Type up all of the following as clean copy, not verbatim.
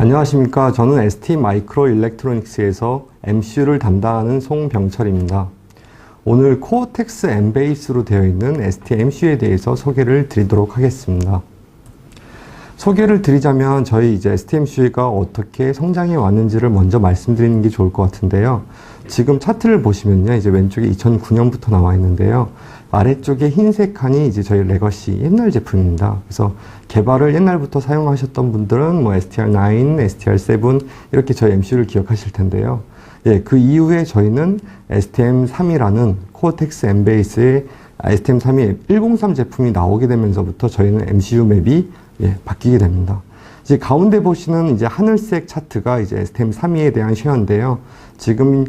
안녕하십니까. 저는 ST 마이크로 일렉트로닉스에서 MCU를 담당하는 송병철입니다. 오늘 코어텍스 M 베이스로 되어 있는 ST MCU에 대해서 소개를 드리도록 하겠습니다. 소개를 드리자면 저희 ST MCU가 어떻게 성장해 왔는지를 먼저 말씀드리는 게 좋을 것 같은데요. 지금 차트를 보시면요. 왼쪽에 2009년부터 나와 있는데요. 아래쪽에 흰색 칸이 저희 레거시 옛날 제품입니다. 그래서 개발을 옛날부터 사용하셨던 분들은 STR9, STR7 이렇게 저희 MCU를 기억하실 텐데요. 그 이후에 저희는 STM32라는 코어텍스 M 베이스의 STM32 103 제품이 나오게 되면서부터 저희는 MCU 맵이 바뀌게 됩니다. 가운데 보시는 하늘색 차트가 STM32에 대한 쉐어인데요. 지금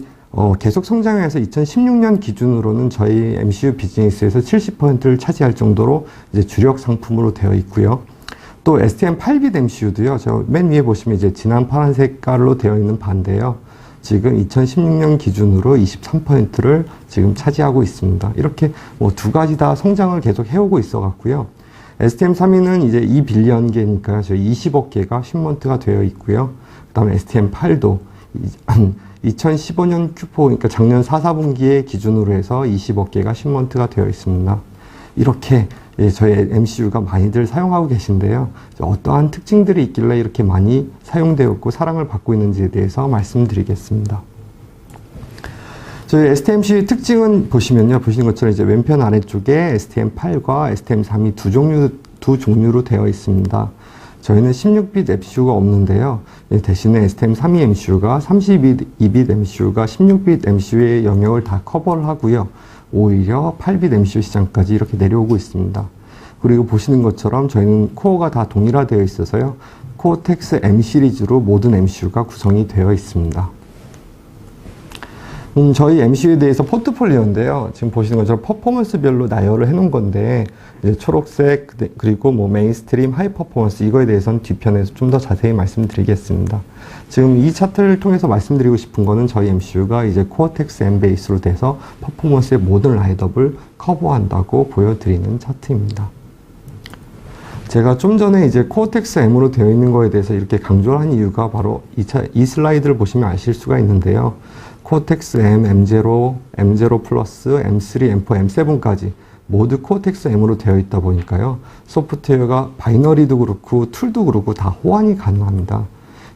계속 성장해서 2016년 기준으로는 저희 MCU 비즈니스에서 70%를 차지할 정도로 주력 상품으로 되어 있고요. 또 STM8빗 MCU도요. 저 맨 위에 보시면 진한 파란 색깔로 되어 있는 바인데요. 지금 2016년 기준으로 23%를 지금 차지하고 있습니다. 이렇게 두 가지 다 성장을 계속 해오고 있어 갖고요. STM32는 2빌리언 개니까 저희 20억 개가 십먼트가 되어 있고요. 그 다음에 STM8도 2015년 Q4, 그러니까 작년 4분기에 기준으로 해서 20억 개가 십 먼트가 되어 있습니다. 이렇게 저희 MCU가 많이들 사용하고 계신데요. 어떠한 특징들이 있길래 이렇게 많이 사용되었고 사랑을 받고 있는지에 대해서 말씀드리겠습니다. 저희 STMC의 특징은 보시면요. 보시는 것처럼 왼편 아래쪽에 STM8과 STM32 두 종류로 되어 있습니다. 저희는 16빗 MCU가 없는데요. 대신에 STM32 MCU가 32빗 MCU가 16빗 MCU의 영역을 다 커버를 하고요. 오히려 8빗 MCU 시장까지 이렇게 내려오고 있습니다. 그리고 보시는 것처럼 저희는 코어가 다 동일화되어 있어서요. 코어텍스 M 시리즈로 모든 MCU가 구성이 되어 있습니다. 저희 MCU에 대해서 포트폴리오인데요. 지금 보시는 것처럼 퍼포먼스별로 나열을 해놓은 건데 초록색 그리고 메인스트림, 하이 퍼포먼스 이거에 대해서는 뒤편에서 좀 더 자세히 말씀드리겠습니다. 지금 이 차트를 통해서 말씀드리고 싶은 거는 저희 MCU가 코어텍스 M 베이스로 돼서 퍼포먼스의 모든 라인업을 커버한다고 보여드리는 차트입니다. 제가 좀 전에 코어텍스 M으로 되어 있는 거에 대해서 이렇게 강조를 한 이유가 바로 이 슬라이드를 보시면 아실 수가 있는데요. 코어텍스 M, M0, M0 플러스, M3, M4, M7까지 모두 코어텍스 M으로 되어 있다 보니까요. 소프트웨어가 바이너리도 그렇고 툴도 그렇고 다 호환이 가능합니다.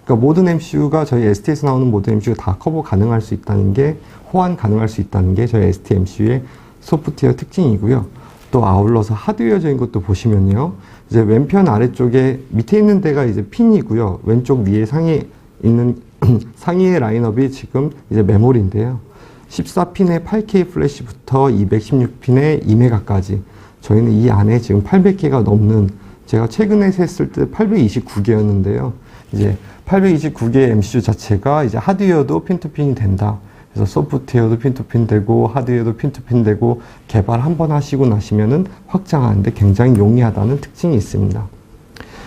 그러니까 모든 MCU가 저희 ST에서 나오는 모든 MCU가 다 커버 가능할 수 있다는 게, 호환 가능할 수 있다는 게 저희 ST MCU의 소프트웨어 특징이고요. 또 아울러서 하드웨어적인 것도 보시면요. 왼편 아래쪽에 밑에 있는 데가 핀이고요. 왼쪽 위에 상에 있는 상위의 라인업이 지금 메모리인데요. 14핀의 8K 플래시부터 216핀의 2메가까지 저희는 이 안에 지금 800개가 넘는, 제가 최근에 셌을 때 829개였는데요. 829개의 MCU 자체가 하드웨어도 핀투핀이 된다. 그래서 소프트웨어도 핀투핀 되고 하드웨어도 핀투핀 되고 개발 한번 하시고 나시면은 확장하는데 굉장히 용이하다는 특징이 있습니다.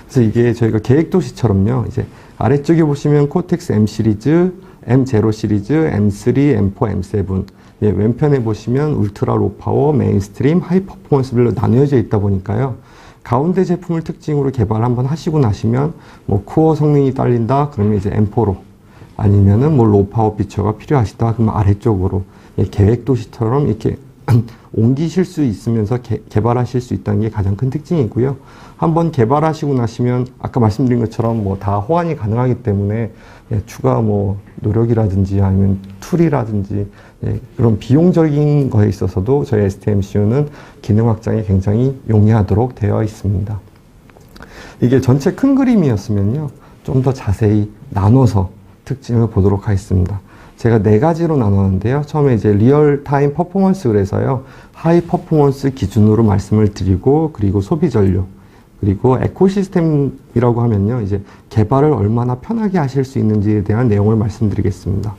그래서 이게 저희가 계획도시처럼요. 아래쪽에 보시면 코텍스 M 시리즈, M0 시리즈, M3, M4, M7 왼편에 보시면 울트라 로파워, 메인스트림, 하이 퍼포먼스별로 나뉘어져 있다 보니까요. 가운데 제품을 특징으로 개발 한번 하시고 나시면 코어 성능이 딸린다 그러면 M4로, 아니면은 로파워 피처가 필요하시다 그러면 아래쪽으로 계획도시처럼 이렇게 옮기실 수 있으면서 개발하실 수 있다는 게 가장 큰 특징이고요. 한번 개발하시고 나시면 아까 말씀드린 것처럼 다 호환이 가능하기 때문에 추가 노력이라든지 아니면 툴이라든지 그런 비용적인 거에 있어서도 저희 ST MCU는 기능 확장이 굉장히 용이하도록 되어 있습니다. 이게 전체 큰 그림이었으면요. 좀 더 자세히 나눠서 특징을 보도록 하겠습니다. 제가 4가지로 나눴는데요. 처음에 리얼타임 퍼포먼스 그래서요. 하이 퍼포먼스 기준으로 말씀을 드리고, 그리고 소비 전류, 그리고 에코시스템이라고 하면요. 개발을 얼마나 편하게 하실 수 있는지에 대한 내용을 말씀드리겠습니다.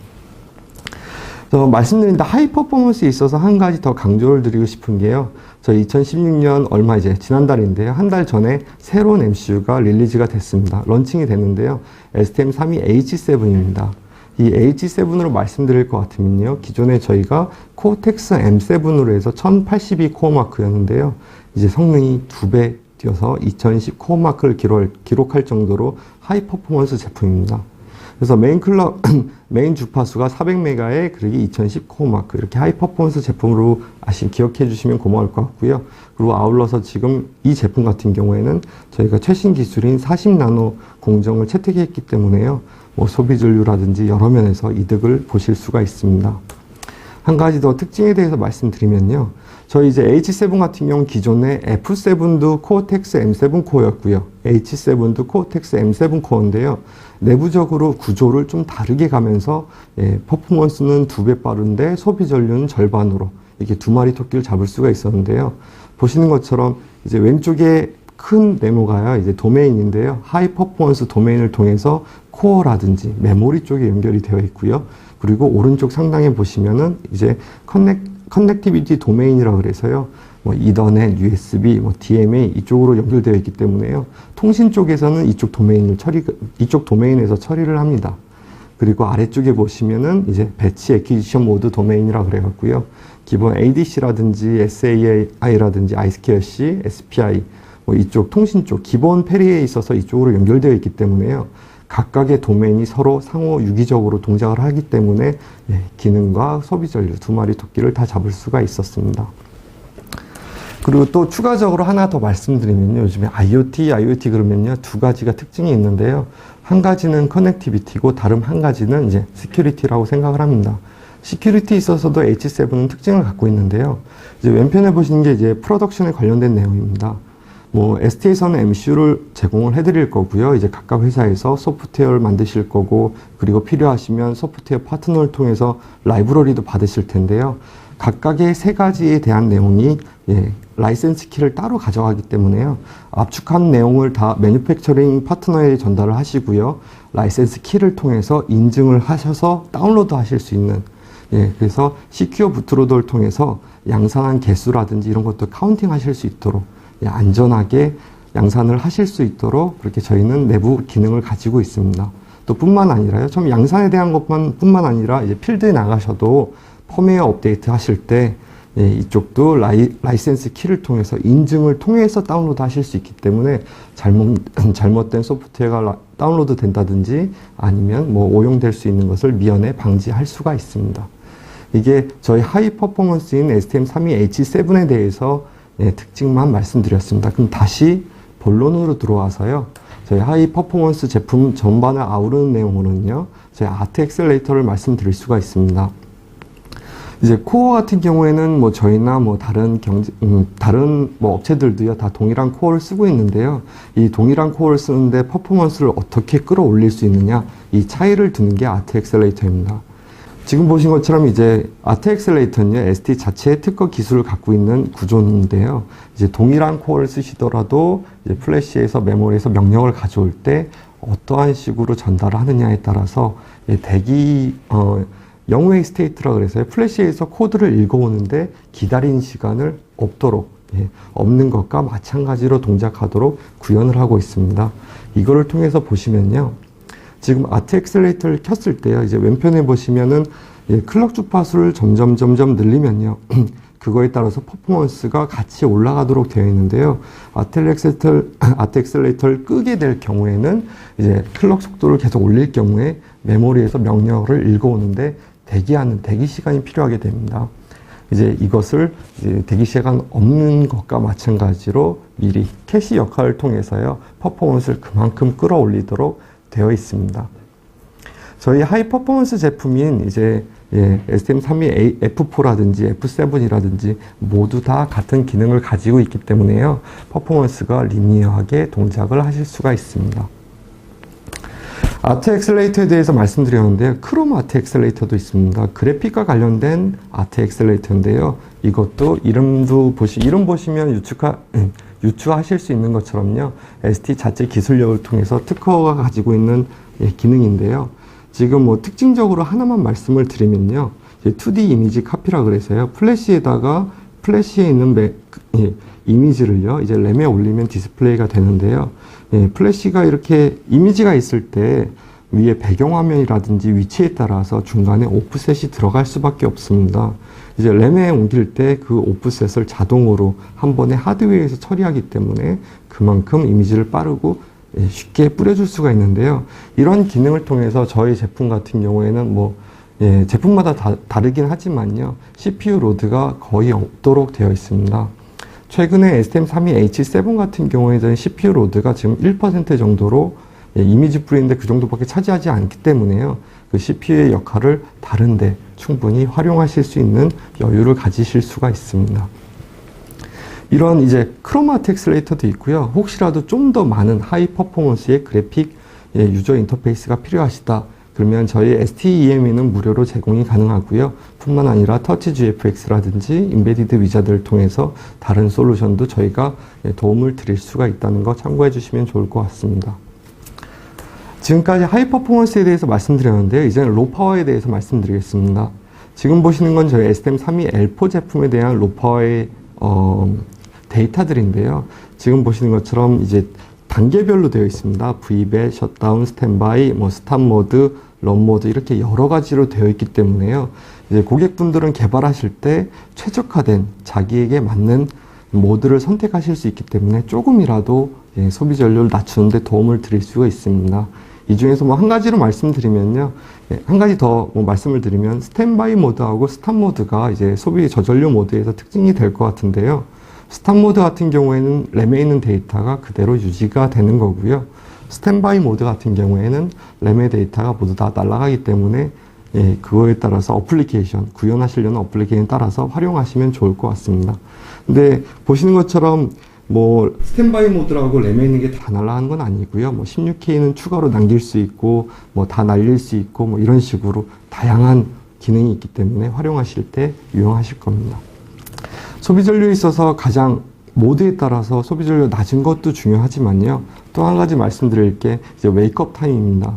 말씀드린다 하이 퍼포먼스에 있어서 한 가지 더 강조를 드리고 싶은 게요. 저 2016년 얼마 지난달인데요. 한 달 전에 새로운 MCU가 릴리즈가 됐습니다. 런칭이 됐는데요. STM32 H7입니다. 이 H7으로 말씀드릴 것 같으면요. 기존에 저희가 코어텍스 M7으로 해서 1082 코어 마크였는데요. 성능이 2배 뛰어서 2010 코어 마크를 기록할 정도로 하이 퍼포먼스 제품입니다. 그래서 메인 주파수가 400메가의 그러기 2010 코어 마크, 이렇게 하이 퍼포먼스 제품으로 기억해 주시면 고마울 것 같고요. 그리고 아울러서 지금 이 제품 같은 경우에는 저희가 최신 기술인 40나노 공정을 채택했기 때문에요. 뭐 소비 전류라든지 여러 면에서 이득을 보실 수가 있습니다. 한 가지 더 특징에 대해서 말씀드리면요. 저희 이제 H7 같은 경우 기존에 F7도 코어텍스 M7 코어였고요. H7도 코어텍스 M7 코어인데요. 내부적으로 구조를 좀 다르게 가면서 퍼포먼스는 2배 빠른데 소비 전류는 절반으로 이렇게 두 마리 토끼를 잡을 수가 있었는데요. 보시는 것처럼 이제 왼쪽에 큰 네모가요, 이제 도메인인데요. 하이 퍼포먼스 도메인을 통해서 코어라든지 메모리 쪽에 연결이 되어 있고요. 그리고 오른쪽 상단에 보시면은 이제 커넥티비티 도메인이라고 그래서요. 뭐 이더넷, USB, 뭐 DMA 이쪽으로 연결되어 있기 때문에요. 통신 쪽에서는 이쪽 도메인에서 처리를 합니다. 그리고 아래쪽에 보시면은 이제 배치 애퀴지션 모드 도메인이라고 그래갖고요. 기본 ADC라든지 SAI라든지 iSCSI, SPI 뭐 이쪽 통신 쪽 기본 페리에 있어서 이쪽으로 연결되어 있기 때문에요. 각각의 도메인이 서로 상호 유기적으로 동작을 하기 때문에 기능과 소비 전류 두 마리 토끼를 다 잡을 수가 있었습니다. 그리고 또 추가적으로 하나 더 말씀드리면요. 요즘에 IoT 그러면요. 두 가지가 특징이 있는데요. 한 가지는 커넥티비티고 다른 한 가지는 이제 시큐리티라고 생각을 합니다. 시큐리티에 있어서도 H7은 특징을 갖고 있는데요. 이제 왼편에 보시는 게 이제 프로덕션에 관련된 내용입니다. 뭐 ST에서는 MCU를 제공을 해드릴 거고요. 이제 각각 회사에서 소프트웨어를 만드실 거고, 그리고 필요하시면 소프트웨어 파트너를 통해서 라이브러리도 받으실 텐데요. 각각의 세 가지에 대한 내용이 라이센스 키를 따로 가져가기 때문에요. 압축한 내용을 다 매니팩처링 파트너에 전달을 하시고요. 라이센스 키를 통해서 인증을 하셔서 다운로드 하실 수 있는, 그래서 시큐어 부트로더를 통해서 양산한 개수라든지 이런 것도 카운팅 하실 수 있도록 안전하게 양산을 하실 수 있도록 그렇게 저희는 내부 기능을 가지고 있습니다. 또 뿐만 아니라요. 좀 양산에 대한 것뿐만 아니라 이제 필드에 나가셔도 펌웨어 업데이트 하실 때 이쪽도 라이센스 키를 통해서 인증을 통해서 다운로드 하실 수 있기 때문에 잘못된 소프트웨어가 다운로드 된다든지 아니면 뭐 오용될 수 있는 것을 미연에 방지할 수가 있습니다. 이게 저희 하이 퍼포먼스인 STM32H7에 대해서 특징만 말씀드렸습니다. 그럼 다시 본론으로 들어와서요. 저희 하이 퍼포먼스 제품 전반을 아우르는 내용으로는요. 저희 아트 엑셀레이터를 말씀드릴 수가 있습니다. 이제 코어 같은 경우에는 뭐 저희나 뭐 다른 뭐 업체들도요. 다 동일한 코어를 쓰고 있는데요. 이 동일한 코어를 쓰는데 퍼포먼스를 어떻게 끌어올릴 수 있느냐, 이 차이를 두는 게 아트 엑셀레이터입니다. 지금 보신 것처럼 이제 아트 엑셀레이터는요, ST 자체의 특허 기술을 갖고 있는 구조인데요. 이제 동일한 코어를 쓰시더라도 이제 플래시에서 메모리에서 명령을 가져올 때 어떠한 식으로 전달을 하느냐에 따라서 영웨이 스테이트라고 그래서요. 플래시에서 코드를 읽어오는데 기다리는 시간을 없는 것과 마찬가지로 동작하도록 구현을 하고 있습니다. 이거를 통해서 보시면요. 지금 아트 엑셀레이터를 켰을 때요. 이제 왼편에 보시면은 클럭 주파수를 점점 늘리면요. 그거에 따라서 퍼포먼스가 같이 올라가도록 되어 있는데요. 아트 엑셀레이터를 끄게 될 경우에는 이제 클럭 속도를 계속 올릴 경우에 메모리에서 명령어를 읽어오는데 대기 시간이 필요하게 됩니다. 이제 이것을 대기 시간 없는 것과 마찬가지로 미리 캐시 역할을 통해서요. 퍼포먼스를 그만큼 끌어올리도록 되어 있습니다. 저희 하이 퍼포먼스 제품인 이제 STM32 F4라든지 F7이라든지 모두 다 같은 기능을 가지고 있기 때문에요. 퍼포먼스가 리니어하게 동작을 하실 수가 있습니다. 아트 엑셀레이터에 대해서 말씀드렸는데요. 크롬 아트 엑셀레이터도 있습니다. 그래픽과 관련된 아트 엑셀레이터인데요. 이것도 이름 보시면 유추하실 수 있는 것처럼요. ST 자체 기술력을 통해서 특허가 가지고 있는 기능인데요. 지금 뭐 특징적으로 하나만 말씀을 드리면요. 2D 이미지 카피라 그래서요. 플래시에 있는 이미지를요. 이제 램에 올리면 디스플레이가 되는데요. 플래시가 이렇게 이미지가 있을 때 위에 배경화면이라든지 위치에 따라서 중간에 오프셋이 들어갈 수밖에 없습니다. 이제 램에 옮길 때 그 오프셋을 자동으로 한 번에 하드웨어에서 처리하기 때문에 그만큼 이미지를 빠르고 쉽게 뿌려줄 수가 있는데요. 이런 기능을 통해서 저희 제품 같은 경우에는 제품마다 다르긴 하지만요. CPU 로드가 거의 없도록 되어 있습니다. 최근에 STM32H7 같은 경우에는 CPU 로드가 지금 1% 정도로 이미지 뿌리는데 그 정도밖에 차지하지 않기 때문에요. 그 CPU의 역할을 다른데 충분히 활용하실 수 있는 여유를 가지실 수가 있습니다. 이런 이제 크로마 텍스레이터도 있고요. 혹시라도 좀 더 많은 하이 퍼포먼스의 그래픽 유저 인터페이스가 필요하시다. 그러면 저희 STEME는 무료로 제공이 가능하고요. 뿐만 아니라 터치 GFX라든지 인베디드 위자드를 통해서 다른 솔루션도 저희가 도움을 드릴 수가 있다는 거 참고해 주시면 좋을 것 같습니다. 지금까지 하이 퍼포먼스에 대해서 말씀드렸는데요. 이제는 로 파워에 대해서 말씀드리겠습니다. 지금 보시는 건 저희 STM32L4 제품에 대한 로 파워의 데이터들인데요. 지금 보시는 것처럼 이제 단계별로 되어 있습니다. V배, 셧다운, 스탠바이, 스탑 모드, 런 모드 이렇게 여러 가지로 되어 있기 때문에요. 이제 고객분들은 개발하실 때 최적화된 자기에게 맞는 모드를 선택하실 수 있기 때문에 조금이라도 소비 전류를 낮추는 데 도움을 드릴 수가 있습니다. 이 중에서 한 가지로 말씀드리면요. 한 가지 더 말씀을 드리면 스탠바이 모드하고 스탑 모드가 이제 소비 저전류 모드에서 특징이 될 것 같은데요. 스탑 모드 같은 경우에는 램에 있는 데이터가 그대로 유지가 되는 거고요. 스탠바이 모드 같은 경우에는 램의 데이터가 모두 다 날아가기 때문에 그거에 따라서 어플리케이션, 구현하시려는 어플리케이션에 따라서 활용하시면 좋을 것 같습니다. 근데 보시는 것처럼 스탠바이 모드라고 램에 있는 게 다 날아가는 건 아니고요. 16K는 추가로 남길 수 있고, 다 날릴 수 있고, 이런 식으로 다양한 기능이 있기 때문에 활용하실 때 유용하실 겁니다. 소비 전류에 있어서 가장 모드에 따라서 소비 전류 낮은 것도 중요하지만요. 또 한 가지 말씀드릴 게 이제 웨이크업 타임입니다.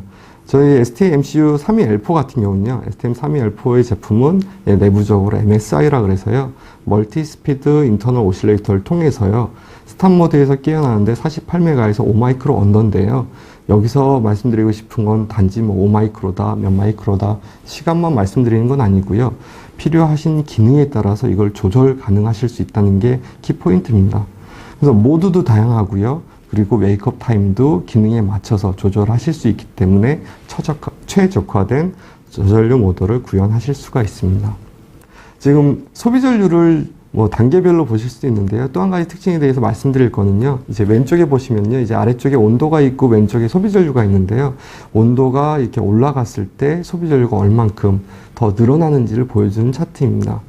저희 STM32L4 같은 경우는요. STM32L4의 제품은 내부적으로 MSI라 그래서요. 멀티 스피드 인터널 오실레이터를 통해서요. 스탑 모드에서 깨어나는데 48메가에서 5마이크로 언더인데요. 여기서 말씀드리고 싶은 건 단지 5마이크로다, 몇 마이크로다 시간만 말씀드리는 건 아니고요. 필요하신 기능에 따라서 이걸 조절 가능하실 수 있다는 게 키포인트입니다. 그래서 모드도 다양하고요. 그리고 웨이크업 타임도 기능에 맞춰서 조절하실 수 있기 때문에 최적화된 저전류 모드를 구현하실 수가 있습니다. 지금 소비 전류를 단계별로 보실 수 있는데요. 또 한 가지 특징에 대해서 말씀드릴 거는요. 이제 왼쪽에 보시면요. 이제 아래쪽에 온도가 있고 왼쪽에 소비 전류가 있는데요. 온도가 이렇게 올라갔을 때 소비 전류가 얼만큼 더 늘어나는지를 보여주는 차트입니다.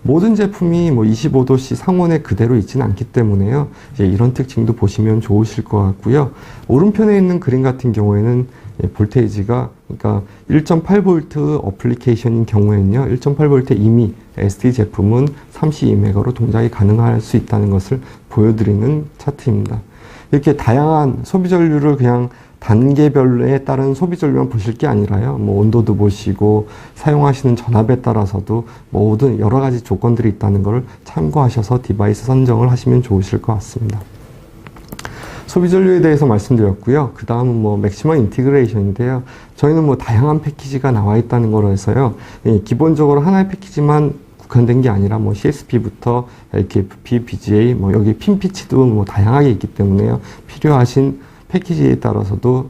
모든 제품이 25도씨 상온에 그대로 있지는 않기 때문에요. 이제 이런 특징도 보시면 좋으실 것 같고요. 오른편에 있는 그림 같은 경우에는 볼테이지가 그러니까 1.8V 어플리케이션인 경우에는요. 1.8V에 이미 ST 제품은 32메가로 동작이 가능할 수 있다는 것을 보여드리는 차트입니다. 이렇게 다양한 소비 전류를 그냥 단계별에 따른 소비 전류만 보실 게 아니라요. 온도도 보시고 사용하시는 전압에 따라서도 모든 여러 가지 조건들이 있다는 것을 참고하셔서 디바이스 선정을 하시면 좋으실 것 같습니다. 소비 전류에 대해서 말씀드렸고요. 그 다음은 맥시멈 인티그레이션인데요. 저희는 다양한 패키지가 나와 있다는 거로 해서요. 기본적으로 하나의 패키지만 국한된 게 아니라 CSP부터 LKFP, BGA, 여기 핀 피치도 다양하게 있기 때문에요. 필요하신 패키지에 따라서도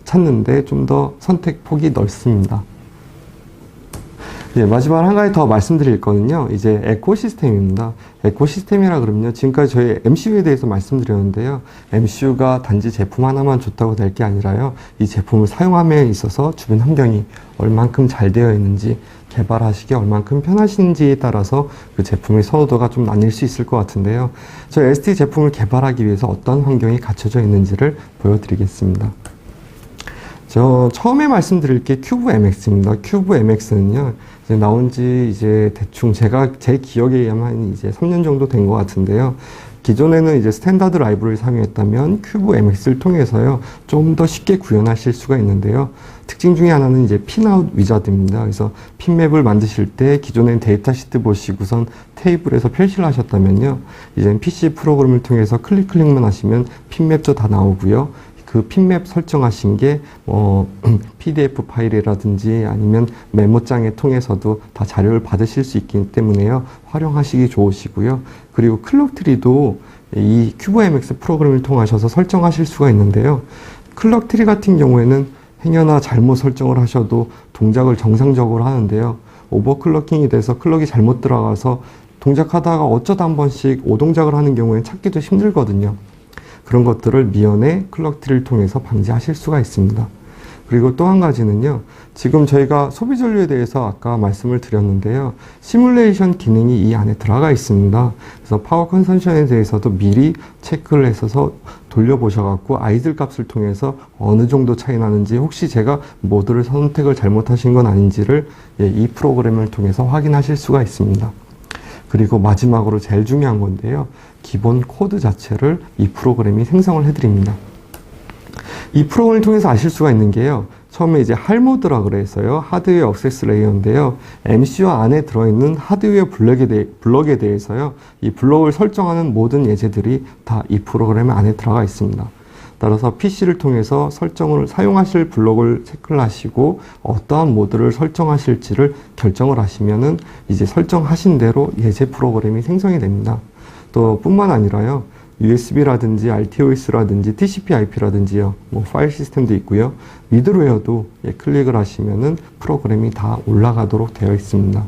찾는데 좀 더 선택 폭이 넓습니다. 마지막으로 한 가지 더 말씀드릴 거는요. 이제 에코시스템입니다. 에코시스템이라 그러면요. 지금까지 저희 MCU에 대해서 말씀드렸는데요. MCU가 단지 제품 하나만 좋다고 될 게 아니라요. 이 제품을 사용함에 있어서 주변 환경이 얼만큼 잘 되어 있는지 개발하시기 얼만큼 편하신지에 따라서 그 제품의 선호도가 좀 나뉠 수 있을 것 같은데요. 저희 ST 제품을 개발하기 위해서 어떤 환경이 갖춰져 있는지를 보여드리겠습니다. 저 처음에 말씀드릴 게 큐브 MX입니다. 큐브 MX는요, 이제 나온 지 이제 대충 제 기억에 의하면 이제 3년 정도 된 것 같은데요. 기존에는 이제 스탠다드 라이브러리를 사용했다면 큐브 MX를 통해서요, 좀 더 쉽게 구현하실 수가 있는데요. 특징 중에 하나는 이제 핀아웃 위자드입니다. 그래서 핀맵을 만드실 때 기존엔 데이터 시트 보시고선 테이블에서 표시를 하셨다면요, 이제는 PC 프로그램을 통해서 클릭만 하시면 핀맵도 다 나오고요. 그 핀맵 설정하신 게 PDF 파일이라든지 아니면 메모장에 통해서도 다 자료를 받으실 수 있기 때문에요. 활용하시기 좋으시고요. 그리고 클럭트리도 이 큐브MX 프로그램을 통하셔서 설정하실 수가 있는데요. 클럭트리 같은 경우에는 행여나 잘못 설정을 하셔도 동작을 정상적으로 하는데요. 오버클럭킹이 돼서 클럭이 잘못 들어가서 동작하다가 어쩌다 한 번씩 오동작을 하는 경우에는 찾기도 힘들거든요. 그런 것들을 미연에 클럭트리를 통해서 방지하실 수가 있습니다. 그리고 또 한 가지는요. 지금 저희가 소비 전류에 대해서 아까 말씀을 드렸는데요. 시뮬레이션 기능이 이 안에 들어가 있습니다. 그래서 파워 컨섬션에 대해서도 미리 체크를 해서 돌려보셔갖고 아이들 값을 통해서 어느 정도 차이 나는지 혹시 제가 모드를 선택을 잘못하신 건 아닌지를 이 프로그램을 통해서 확인하실 수가 있습니다. 그리고 마지막으로 제일 중요한 건데요. 기본 코드 자체를 이 프로그램이 생성을 해드립니다. 이 프로그램을 통해서 아실 수가 있는 게요. 처음에 이제 할모드라 그래서요. 하드웨어 액세스 레이어인데요. MCU 안에 들어있는 하드웨어 블럭에 대해서요. 이 블럭을 설정하는 모든 예제들이 다 이 프로그램 안에 들어가 있습니다. 따라서 PC를 통해서 설정을 사용하실 블록을 체크를 하시고 어떠한 모드를 설정하실지를 결정을 하시면은 이제 설정하신 대로 예제 프로그램이 생성이 됩니다. 또 뿐만 아니라요. USB라든지 RTOS라든지 TCP/IP라든지요. 파일 시스템도 있고요. 미들웨어도 클릭을 하시면은 프로그램이 다 올라가도록 되어 있습니다.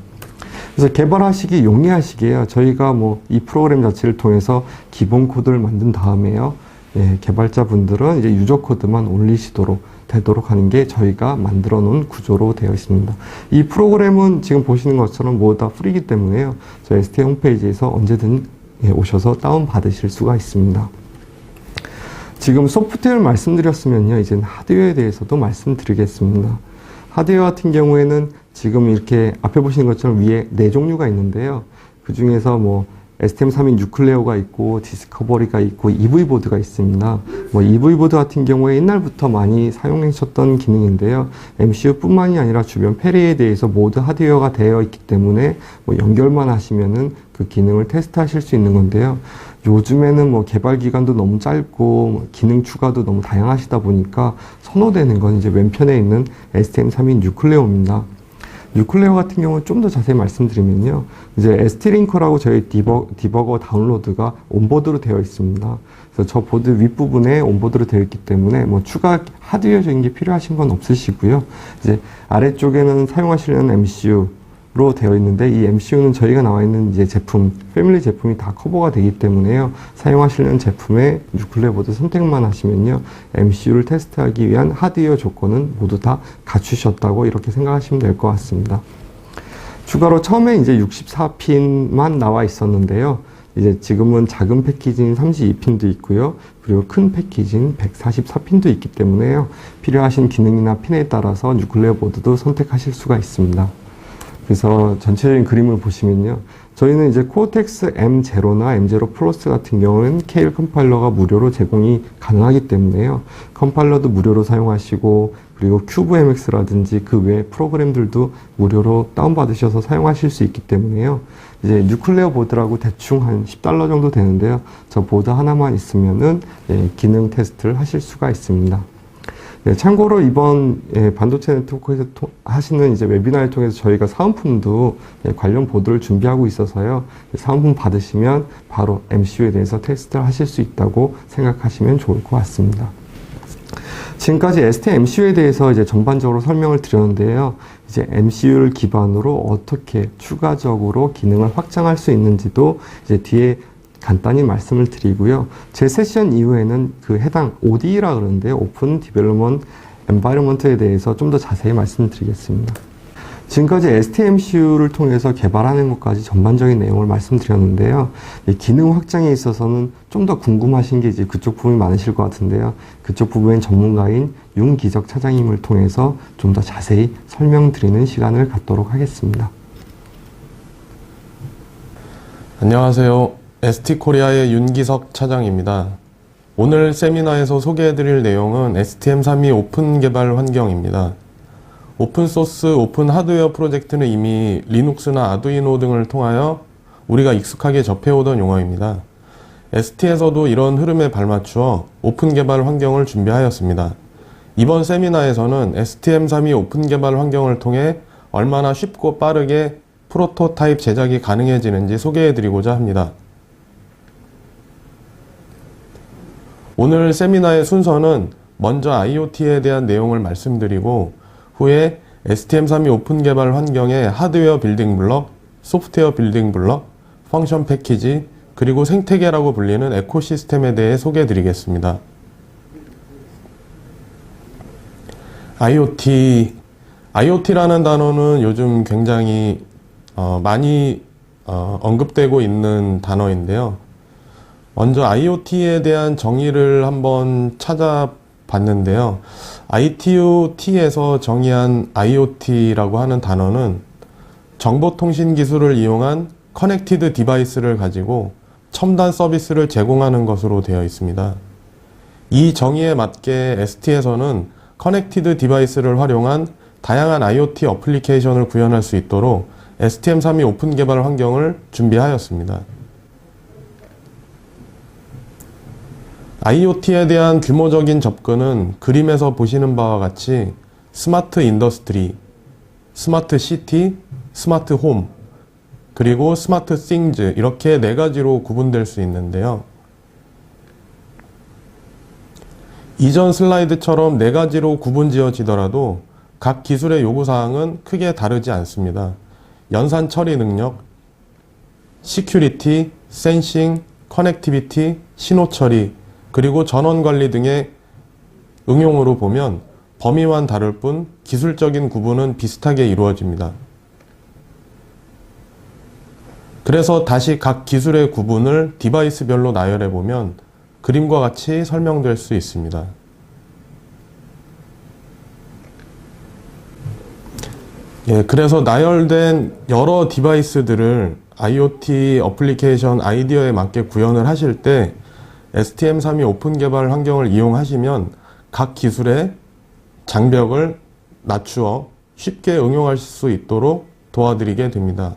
그래서 개발하시기 용이하시게요. 저희가 이 프로그램 자체를 통해서 기본 코드를 만든 다음에요. 개발자분들은 이제 유저 코드만 올리시도록 되도록 하는 게 저희가 만들어 놓은 구조로 되어 있습니다. 이 프로그램은 지금 보시는 것처럼 모두 다 프리이기 때문에요. 저희 ST 홈페이지에서 언제든 오셔서 다운받으실 수가 있습니다. 지금 소프트웨어를 말씀드렸으면요. 이제 하드웨어에 대해서도 말씀드리겠습니다. 하드웨어 같은 경우에는 지금 이렇게 앞에 보시는 것처럼 위에 4종류가 있는데요. 그 중에서 STM32 뉴클레어가 있고 디스커버리가 있고 EV보드가 있습니다. EV보드 같은 경우에 옛날부터 많이 사용하셨던 기능인데요. MCU 뿐만이 아니라 주변 페리에 대해서 모두 하드웨어가 되어 있기 때문에 연결만 하시면은 그 기능을 테스트하실 수 있는 건데요. 요즘에는 개발 기간도 너무 짧고 기능 추가도 너무 다양하시다 보니까 선호되는 건 이제 왼편에 있는 STM32 뉴클레어입니다. 뉴클레어 같은 경우는 좀 더 자세히 말씀드리면요. 이제 ST링커라고 저희 디버거 다운로드가 온보드로 되어 있습니다. 그래서 저 보드 윗부분에 온보드로 되어 있기 때문에 추가 하드웨어적인 게 필요하신 건 없으시고요. 이제 아래쪽에는 사용하시려는 MCU로 되어 있는데 이 MCU는 저희가 나와 있는 이제 제품, 패밀리 제품이 다 커버가 되기 때문에요. 사용하시려는 제품의 뉴클레어 보드 선택만 하시면요. MCU를 테스트하기 위한 하드웨어 조건은 모두 다 갖추셨다고 이렇게 생각하시면 될 것 같습니다. 추가로 처음에 이제 64핀만 나와 있었는데요. 이제 지금은 작은 패키지인 32핀도 있고요. 그리고 큰 패키지인 144핀도 있기 때문에요. 필요하신 기능이나 핀에 따라서 뉴클레어 보드도 선택하실 수가 있습니다. 그래서 전체적인 그림을 보시면요. 저희는 이제 코어텍스 M0나 M0 플러스 같은 경우는 케일 컴파일러가 무료로 제공이 가능하기 때문에요. 컴파일러도 무료로 사용하시고 그리고 큐브MX라든지 그 외 프로그램들도 무료로 다운받으셔서 사용하실 수 있기 때문에요. 이제 뉴클레어 보드라고 대충 한 $10 정도 되는데요. 저 보드 하나만 있으면은 기능 테스트를 하실 수가 있습니다. 참고로 이번 반도체 네트워크에서 하시는 이제 웨비나를 통해서 저희가 사은품도 관련 보드를 준비하고 있어서요. 사은품 받으시면 바로 MCU에 대해서 테스트를 하실 수 있다고 생각하시면 좋을 것 같습니다. 지금까지 ST MCU에 대해서 이제 전반적으로 설명을 드렸는데요. 이제 MCU를 기반으로 어떻게 추가적으로 기능을 확장할 수 있는지도 이제 뒤에 간단히 말씀을 드리고요. 제 세션 이후에는 그 해당 ODE라 그러는데요. 오픈 디벨롭먼트 엔바이러먼트에 대해서 좀 더 자세히 말씀드리겠습니다. 지금까지 STMCU를 통해서 개발하는 것까지 전반적인 내용을 말씀드렸는데요. 기능 확장에 있어서는 좀 더 궁금하신 게 이제 그쪽 부분이 많으실 것 같은데요. 그쪽 부분의 전문가인 윤기적 차장님을 통해서 좀 더 자세히 설명드리는 시간을 갖도록 하겠습니다. 안녕하세요. ST코리아의 윤기석 차장입니다. 오늘 세미나에서 소개해드릴 내용은 STM32 오픈 개발 환경입니다. 오픈소스, 오픈 하드웨어 프로젝트는 이미 리눅스나 아두이노 등을 통하여 우리가 익숙하게 접해오던 용어입니다. ST에서도 이런 흐름에 발맞추어 오픈 개발 환경을 준비하였습니다. 이번 세미나에서는 STM32 오픈 개발 환경을 통해 얼마나 쉽고 빠르게 프로토타입 제작이 가능해지는지 소개해드리고자 합니다. 오늘 세미나의 순서는 먼저 IoT에 대한 내용을 말씀드리고 후에 STM32 오픈 개발 환경의 하드웨어 빌딩 블럭, 소프트웨어 빌딩 블럭, 펑션 패키지, 그리고 생태계라고 불리는 에코시스템에 대해 소개해드리겠습니다. IoT라는 단어는 요즘 굉장히 많이 언급되고 있는 단어인데요. 먼저 IoT에 대한 정의를 한번 찾아봤는데요. ITU-T에서 정의한 IoT라고 하는 단어는 정보통신 기술을 이용한 커넥티드 디바이스를 가지고 첨단 서비스를 제공하는 것으로 되어 있습니다. 이 정의에 맞게 ST에서는 커넥티드 디바이스를 활용한 다양한 IoT 어플리케이션을 구현할 수 있도록 STM32 오픈 개발 환경을 준비하였습니다. IoT에 대한 규모적인 접근은 그림에서 보시는 바와 같이 스마트 인더스트리, 스마트 시티, 스마트 홈, 그리고 스마트 싱즈 이렇게 네 가지로 구분될 수 있는데요. 이전 슬라이드처럼 네 가지로 구분지어지더라도 각 기술의 요구사항은 크게 다르지 않습니다. 연산 처리 능력, 시큐리티, 센싱, 커넥티비티, 신호 처리, 그리고 전원 관리 등의 응용으로 보면 범위만 다를 뿐 기술적인 구분은 비슷하게 이루어집니다. 그래서 다시 각 기술의 구분을 디바이스별로 나열해 보면 그림과 같이 설명될 수 있습니다. 그래서 나열된 여러 디바이스들을 IoT 어플리케이션 아이디어에 맞게 구현을 하실 때 STM32 오픈 개발 환경을 이용하시면 각 기술의 장벽을 낮추어 쉽게 응용할 수 있도록 도와드리게 됩니다.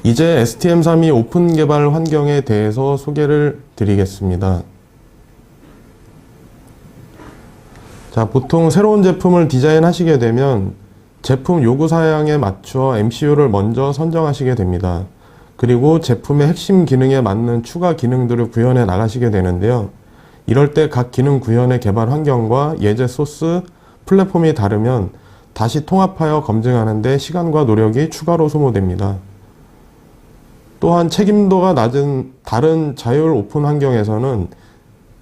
이제 STM32 오픈 개발 환경에 대해서 소개를 드리겠습니다. 자, 보통 새로운 제품을 디자인하시게 되면 제품 요구사양에 맞추어 MCU를 먼저 선정하시게 됩니다. 그리고 제품의 핵심 기능에 맞는 추가 기능들을 구현해 나가시게 되는데요. 이럴 때 각 기능 구현의 개발 환경과 예제 소스, 플랫폼이 다르면 다시 통합하여 검증하는 데 시간과 노력이 추가로 소모됩니다. 또한 책임도가 낮은 다른 자율 오픈 환경에서는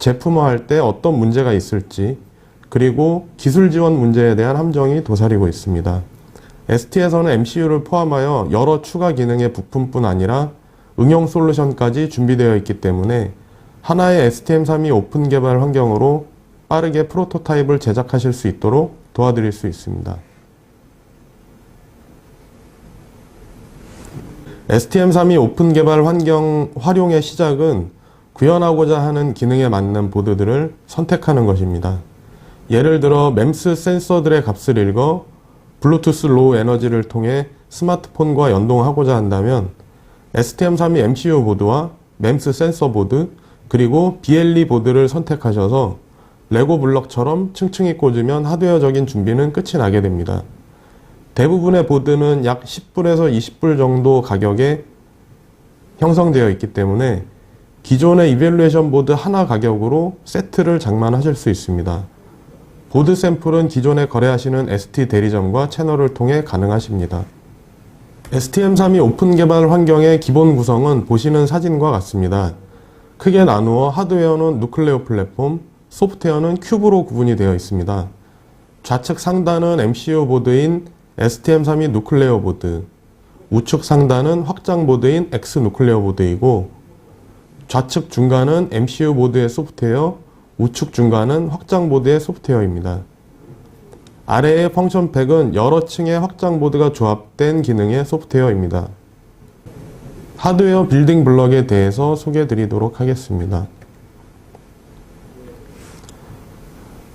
제품화할 때 어떤 문제가 있을지, 그리고 기술 지원 문제에 대한 함정이 도사리고 있습니다. ST에서는 MCU를 포함하여 여러 추가 기능의 부품뿐 아니라 응용 솔루션까지 준비되어 있기 때문에 하나의 STM32 오픈 개발 환경으로 빠르게 프로토타입을 제작하실 수 있도록 도와드릴 수 있습니다. STM32 오픈 개발 환경 활용의 시작은 구현하고자 하는 기능에 맞는 보드들을 선택하는 것입니다. 예를 들어 MEMS 센서들의 값을 읽어 블루투스 로우 에너지를 통해 스마트폰과 연동하고자 한다면 STM32 MCU 보드와 MEMS 센서 보드, 그리고 BLE 보드를 선택하셔서 레고 블럭처럼 층층이 꽂으면 하드웨어적인 준비는 끝이 나게 됩니다. 대부분의 보드는 약 10불에서 20불 정도 가격에 형성되어 있기 때문에 기존의 이벨루에이션 보드 하나 가격으로 세트를 장만하실 수 있습니다. 보드 샘플은 기존에 거래하시는 ST 대리점과 채널을 통해 가능하십니다. STM32 오픈 개발 환경의 기본 구성은 보시는 사진과 같습니다. 크게 나누어 하드웨어는 누클레오 플랫폼, 소프트웨어는 큐브로 구분이 되어 있습니다. 좌측 상단은 MCU 보드인 STM32 누클레오 보드, 우측 상단은 확장 보드인 X 누클레오 보드이고 좌측 중간은 MCU 보드의 소프트웨어, 우측 중간은 확장 보드의 소프트웨어입니다. 아래의 펑션 팩은 여러 층의 확장 보드가 조합된 기능의 소프트웨어입니다. 하드웨어 빌딩 블럭에 대해서 소개해 드리도록 하겠습니다.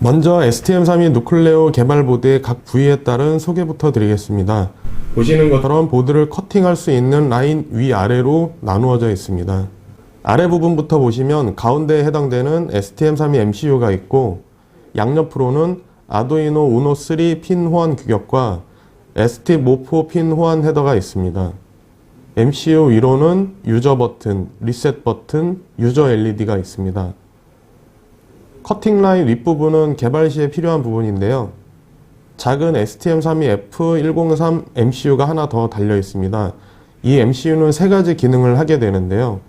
먼저 STM32 누클레오 개발 보드의 각 부위에 따른 소개부터 드리겠습니다. 보시는 것처럼 보드를 커팅할 수 있는 라인 위아래로 나누어져 있습니다. 아래 부분부터 보시면 가운데에 해당되는 STM32 MCU가 있고 양옆으로는 아두이노 우노 3 핀 호환 규격과 ST 모포 핀 호환 헤더가 있습니다. MCU 위로는 유저 버튼, 리셋 버튼, 유저 LED가 있습니다. 커팅 라인 윗부분은 개발 시에 필요한 부분인데요. 작은 STM32F103 MCU가 하나 더 달려 있습니다. 이 MCU는 세 가지 기능을 하게 되는데요.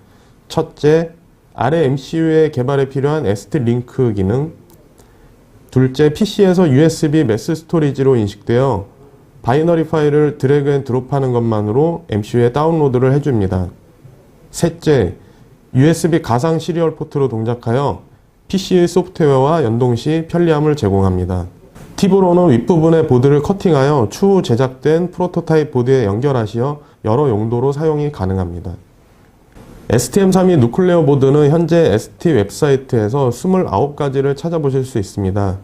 첫째, 아래 MCU의 개발에 필요한 ST 링크 기능. 둘째, PC에서 USB 매스 스토리지로 인식되어 바이너리 파일을 드래그 앤 드롭하는 것만으로 MCU에 다운로드를 해줍니다. 셋째, USB 가상 시리얼 포트로 동작하여 PC의 소프트웨어와 연동 시 편리함을 제공합니다. 팁으로는 윗부분의 보드를 커팅하여 추후 제작된 프로토타입 보드에 연결하시어 여러 용도로 사용이 가능합니다. STM32 누클레오 보드는 현재 ST 웹사이트에서 29가지를 찾아보실 수 있습니다.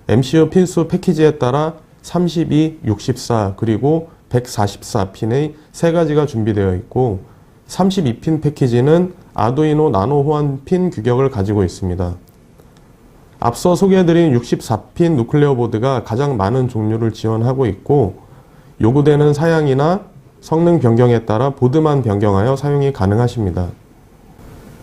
MCU 핀수 패키지에 따라 32, 64, 그리고 144핀의 3가지가 준비되어 있고 32핀 패키지는 아두이노 나노 호환 핀 규격을 가지고 있습니다. 앞서 소개해드린 64핀 누클레오 보드가 가장 많은 종류를 지원하고 있고 요구되는 사양이나 성능 변경에 따라 보드만 변경하여 사용이 가능하십니다.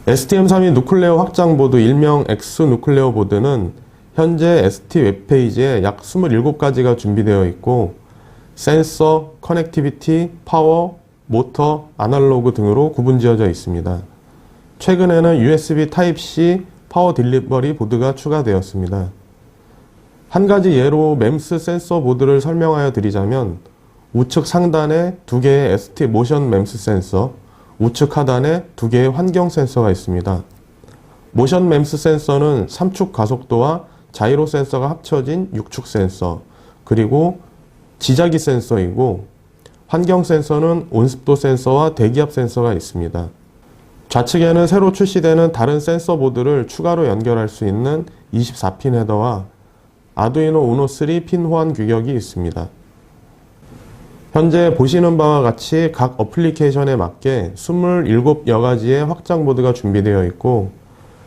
STM32 누클레오 확장 보드 일명 X 누클레오 보드는 현재 ST 웹페이지에 약 27가지가 준비되어 있고 센서, 커넥티비티, 파워, 모터, 아날로그 등으로 구분지어져 있습니다. 최근에는 USB Type-C 파워 딜리버리 보드가 추가되었습니다. 한 가지 예로 MEMS 센서 보드를 설명하여 드리자면 우측 상단에 2개의 ST 모션 MEMS 센서, 우측 하단에 2개의 환경 센서가 있습니다. 모션 MEMS 센서는 3축 가속도와 자이로 센서가 합쳐진 6축 센서, 그리고 지자기 센서이고 환경 센서는 온습도 센서와 대기압 센서가 있습니다. 좌측에는 새로 출시되는 다른 센서 보드를 추가로 연결할 수 있는 24핀 헤더와 아두이노 우노 3 핀 호환 규격이 있습니다. 현재 보시는 바와 같이 각 어플리케이션에 맞게 27여가지의 확장 보드가 준비되어 있고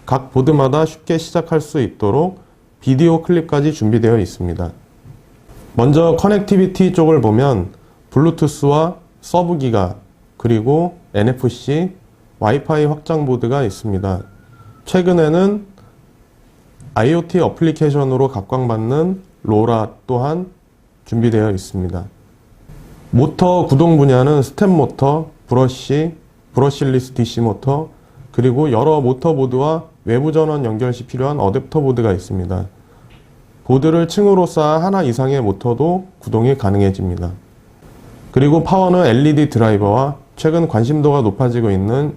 각 보드마다 쉽게 시작할 수 있도록 비디오 클립까지 준비되어 있습니다. 먼저 커넥티비티 쪽을 보면 블루투스와 서브기가 그리고 NFC, 와이파이 확장 보드가 있습니다. 최근에는 IoT 어플리케이션으로 각광받는 로라 또한 준비되어 있습니다. 모터 구동 분야는 스텝 모터, 브러쉬리스 DC 모터, 그리고 여러 모터 보드와 외부 전원 연결 시 필요한 어댑터 보드가 있습니다. 보드를 층으로 쌓아 하나 이상의 모터도 구동이 가능해집니다. 그리고 파워는 LED 드라이버와 최근 관심도가 높아지고 있는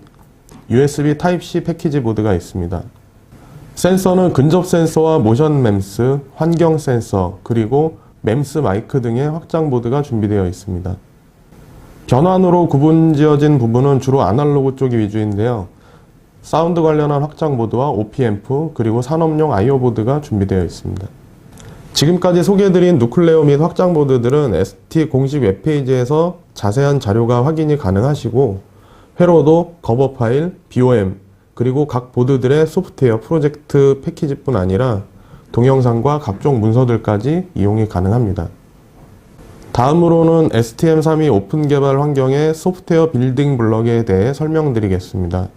USB Type-C 패키지 보드가 있습니다. 센서는 근접 센서와 모션 MEMS, 환경 센서, 그리고 MEMS 마이크 등의 확장 보드가 준비되어 있습니다. 변환으로 구분지어진 부분은 주로 아날로그 쪽이 위주인데요. 사운드 관련한 확장 보드와 OP-앰프, 그리고 산업용 I/O 보드가 준비되어 있습니다. 지금까지 소개해드린 누클레오 및 확장 보드들은 ST 공식 웹페이지에서 자세한 자료가 확인이 가능하시고 회로도 커버 파일, BOM, 그리고 각 보드들의 소프트웨어 프로젝트 패키지뿐 아니라 동영상과 각종 문서들까지 이용이 가능합니다. 다음으로는 STM32 오픈 개발 환경의 소프트웨어 빌딩 블럭에 대해 설명드리겠습니다.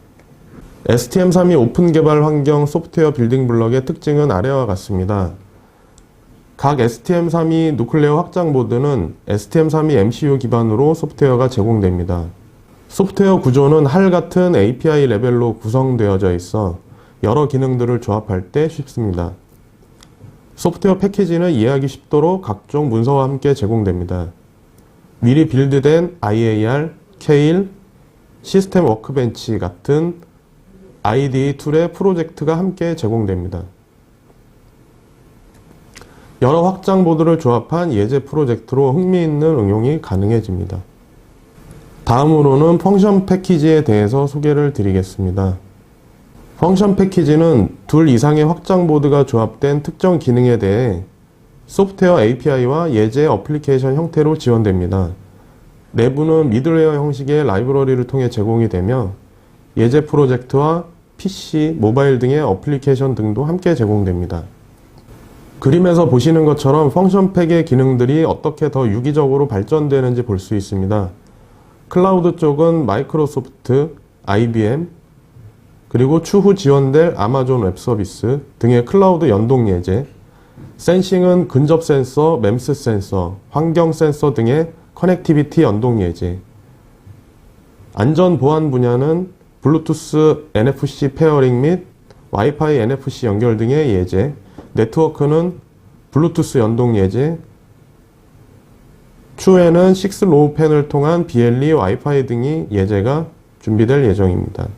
STM32 오픈 개발 환경 소프트웨어 빌딩 블럭의 특징은 아래와 같습니다. 각 STM32 누클레오 확장 보드는 STM32 MCU 기반으로 소프트웨어가 제공됩니다. 소프트웨어 구조는 할 같은 API 레벨로 구성되어져 있어 여러 기능들을 조합할 때 쉽습니다. 소프트웨어 패키지는 이해하기 쉽도록 각종 문서와 함께 제공됩니다. 미리 빌드된 IAR, Keil, 시스템 워크벤치 같은 IDE 툴의 프로젝트가 함께 제공됩니다. 여러 확장 보드를 조합한 예제 프로젝트로 흥미있는 응용이 가능해집니다. 다음으로는 펑션 패키지에 대해서 소개를 드리겠습니다. 펑션 패키지는 둘 이상의 확장 보드가 조합된 특정 기능에 대해 소프트웨어 API와 예제 어플리케이션 형태로 지원됩니다. 내부는 미들웨어 형식의 라이브러리를 통해 제공이 되며 예제 프로젝트와 PC, 모바일 등의 어플리케이션 등도 함께 제공됩니다. 그림에서 보시는 것처럼 펑션팩의 기능들이 어떻게 더 유기적으로 발전되는지 볼 수 있습니다. 클라우드 쪽은 마이크로소프트, IBM, 그리고 추후 지원될 아마존 웹서비스 등의 클라우드 연동 예제, 센싱은 근접 센서, 맴스 센서, 환경 센서 등의 커넥티비티 연동 예제, 안전 보안 분야는 블루투스 NFC 페어링 및 와이파이 NFC 연결 등의 예제, 네트워크는 블루투스 연동 예제, 추후에는 6로우팬을 통한 BLE, 와이파이 등의 예제가 준비될 예정입니다.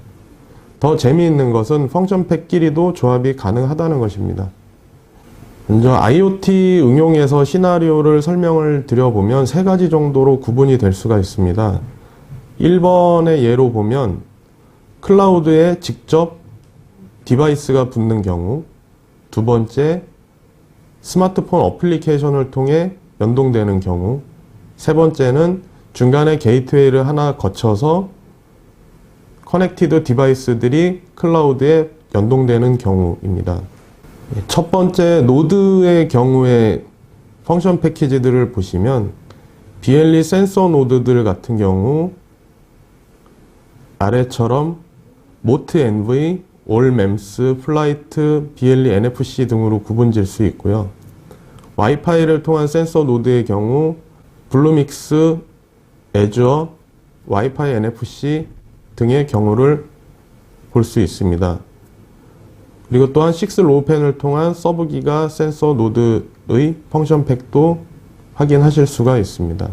더 재미있는 것은 펑션팩끼리도 조합이 가능하다는 것입니다. 먼저 IoT 응용에서 시나리오를 설명을 드려보면 세 가지 정도로 구분이 될 수가 있습니다. 1번의 예로 보면 클라우드에 직접 디바이스가 붙는 경우, 두 번째 스마트폰 어플리케이션을 통해 연동되는 경우, 세 번째는 중간에 게이트웨이를 하나 거쳐서 커넥티드 디바이스들이 클라우드에 연동되는 경우입니다. 첫 번째 노드의 경우에 펑션 패키지들을 보시면 BLE 센서 노드들 같은 경우 아래처럼 모트 NV, 올 맴스, 플라이트, BLE NFC 등으로 구분질 수 있고요. 와이파이를 통한 센서 노드의 경우 블루믹스, 애주어, 와이파이 NFC 등의 경우를 볼 수 있습니다. 그리고 또한 6로우팬을 통한 서브기가 센서 노드의 펑션팩도 확인하실 수가 있습니다.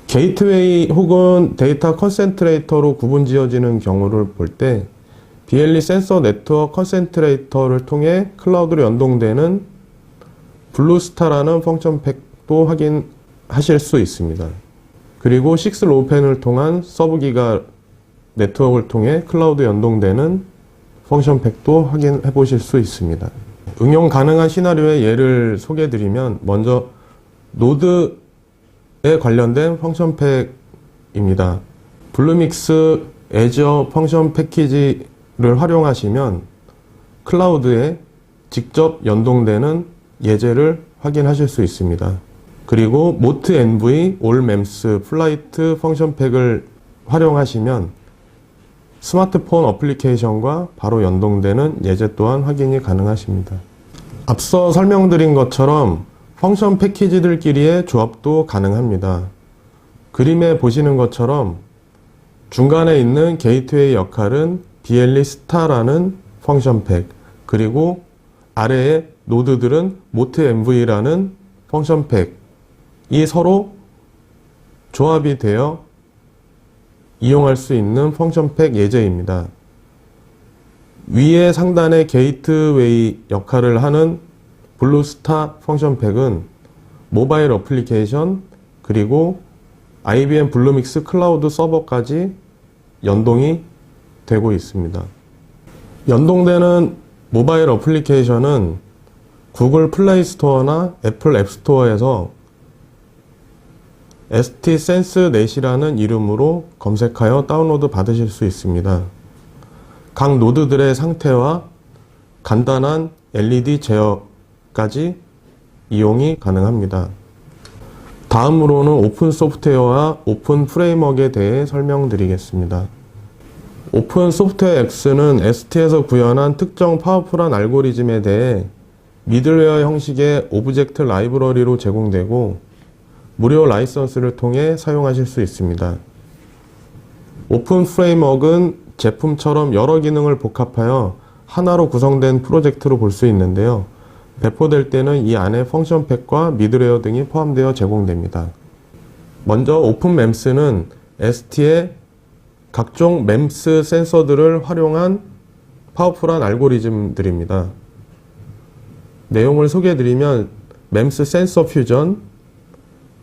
게이트웨이 혹은 데이터 컨센트레이터로 구분지어지는 경우를 볼 때 BLE 센서 네트워크 컨센트레이터를 통해 클라우드로 연동되는 블루스타라는 펑션팩도 확인하실 수 있습니다. 그리고 6로우팬을 통한 서브기가 네트워크를 통해 클라우드 연동되는 펑션팩도 확인해 보실 수 있습니다. 응용 가능한 시나리오의 예를 소개해 드리면 먼저 노드에 관련된 펑션팩입니다. 블루믹스 애저 펑션 패키지를 활용하시면 클라우드에 직접 연동되는 예제를 확인하실 수 있습니다. 그리고 모트 NV, 올 맴스, 플라이트 펑션팩을 활용하시면 스마트폰 어플리케이션과 바로 연동되는 예제 또한 확인이 가능하십니다. 앞서 설명드린 것처럼 펑션 패키지들끼리의 조합도 가능합니다. 그림에 보시는 것처럼 중간에 있는 게이트웨이 역할은 BLE 스타라는 펑션팩, 그리고 아래의 노드들은 모트 MV라는 펑션팩이 서로 조합이 되어 이용할 수 있는 펑션팩 예제입니다. 위에 상단의 게이트웨이 역할을 하는 블루스타 펑션팩은 모바일 어플리케이션 그리고 IBM 블루믹스 클라우드 서버까지 연동이 되고 있습니다. 연동되는 모바일 어플리케이션은 구글 플레이 스토어나 애플 앱 스토어에서 ST 센스 넷이라는 이름으로 검색하여 다운로드 받으실 수 있습니다. 각 노드들의 상태와 간단한 LED 제어까지 이용이 가능합니다. 다음으로는 오픈 소프트웨어와 오픈 프레임워크에 대해 설명드리겠습니다. 오픈 소프트웨어 X는 ST에서 구현한 특정 파워풀한 알고리즘에 대해 미들웨어 형식의 오브젝트 라이브러리로 제공되고 무료 라이선스를 통해 사용하실 수 있습니다. 오픈 프레임워크는 제품처럼 여러 기능을 복합하여 하나로 구성된 프로젝트로 볼 수 있는데요. 배포될 때는 이 안에 펑션팩과 미들웨어 등이 포함되어 제공됩니다. 먼저 오픈 맴스는 ST의 각종 맴스 센서들을 활용한 파워풀한 알고리즘들입니다. 내용을 소개해드리면 맴스 센서 퓨전,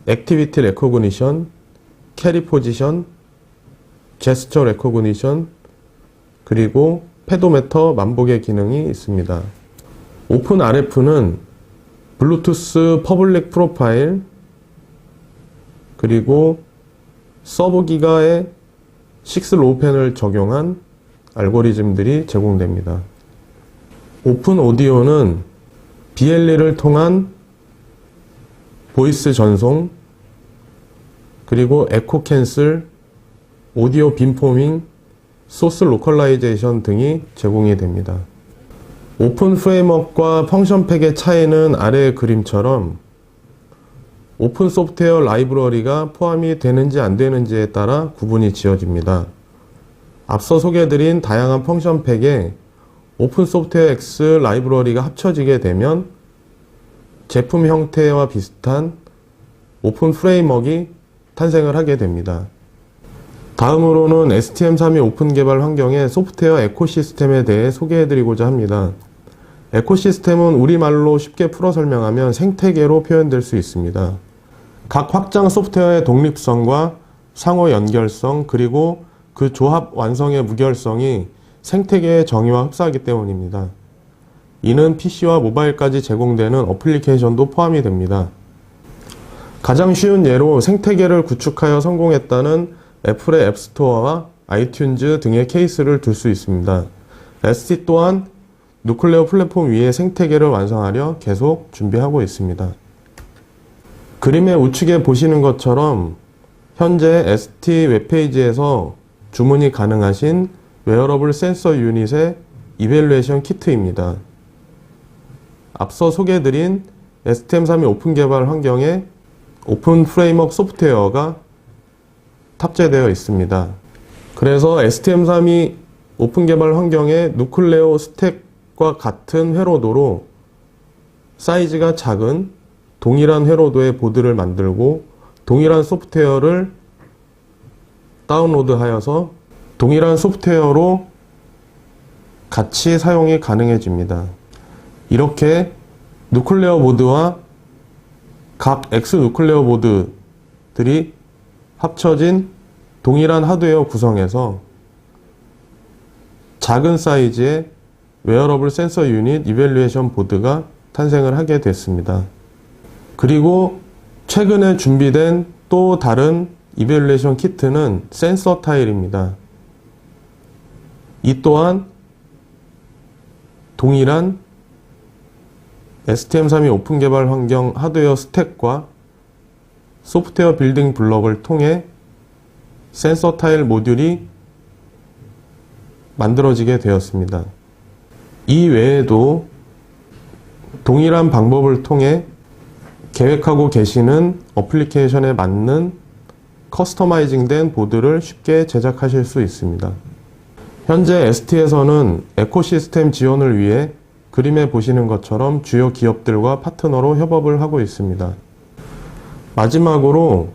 액티비티 레코그니션, 캐리 포지션, 제스처 레코그니션, 그리고 페도메터 만복의 기능이 있습니다. 오픈RF는 블루투스 퍼블릭 프로파일 그리고 서브기가의 6로우펜을 적용한 알고리즘들이 제공됩니다. 오픈 오디오는 BLE를 통한 보이스 전송 그리고 에코 캔슬, 오디오 빔포밍, 소스 로컬라이제이션 등이 제공이 됩니다. 오픈 프레임워크와 펑션팩의 차이는 아래의 그림처럼 오픈 소프트웨어 라이브러리가 포함이 되는지 안 되는지에 따라 구분이 지어집니다. 앞서 소개해드린 다양한 펑션팩에 오픈 소프트웨어 X 라이브러리가 합쳐지게 되면 제품 형태와 비슷한 오픈 프레임워크가 탄생을 하게 됩니다. 다음으로는 STM32 오픈 개발 환경의 소프트웨어 에코시스템에 대해 소개해드리고자 합니다. 에코시스템은 우리말로 쉽게 풀어 설명하면 생태계로 표현될 수 있습니다. 각 확장 소프트웨어의 독립성과 상호 연결성 그리고 그 조합 완성의 무결성이 생태계의 정의와 흡사하기 때문입니다. 이는 PC와 모바일까지 제공되는 어플리케이션도 포함이 됩니다. 가장 쉬운 예로 생태계를 구축하여 성공했다는 애플의 앱스토어와 아이튠즈 등의 케이스를 들 수 있습니다. ST 또한 누클레오 플랫폼 위에 생태계를 완성하려 계속 준비하고 있습니다. 그림의 우측에 보시는 것처럼 현재 ST 웹페이지에서 주문이 가능하신 웨어러블 센서 유닛의 이벨루에이션 키트입니다. 앞서 소개해드린 STM32 오픈 개발 환경에 오픈 프레임워크 소프트웨어가 탑재되어 있습니다. 그래서 STM32 오픈 개발 환경의 누클레오 스택과 같은 회로도로 사이즈가 작은 동일한 회로도의 보드를 만들고 동일한 소프트웨어를 다운로드하여서 동일한 소프트웨어로 같이 사용이 가능해집니다. 이렇게 누클레어 보드와 각 X 누클레어 보드들이 합쳐진 동일한 하드웨어 구성에서 작은 사이즈의 웨어러블 센서 유닛 이벨루에이션 보드가 탄생을 하게 됐습니다. 그리고 최근에 준비된 또 다른 이벨루에이션 키트는 센서 타일입니다. 이 또한 동일한 STM32 오픈 개발 환경 하드웨어 스택과 소프트웨어 빌딩 블럭을 통해 센서 타일 모듈이 만들어지게 되었습니다. 이 외에도 동일한 방법을 통해 계획하고 계시는 어플리케이션에 맞는 커스터마이징된 보드를 쉽게 제작하실 수 있습니다. 현재 ST에서는 에코시스템 지원을 위해 그림에 보시는 것처럼 주요 기업들과 파트너로 협업을 하고 있습니다. 마지막으로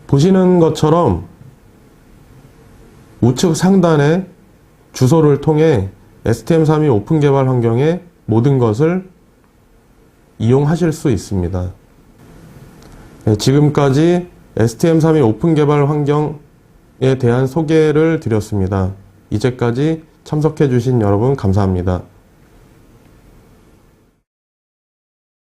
보시는 것처럼 우측 상단에 주소를 통해 STM32 오픈 개발 환경의 모든 것을 이용하실 수 있습니다. 지금까지 STM32 오픈 개발 환경에 대한 소개를 드렸습니다. 이제까지 참석해 주신 여러분 감사합니다.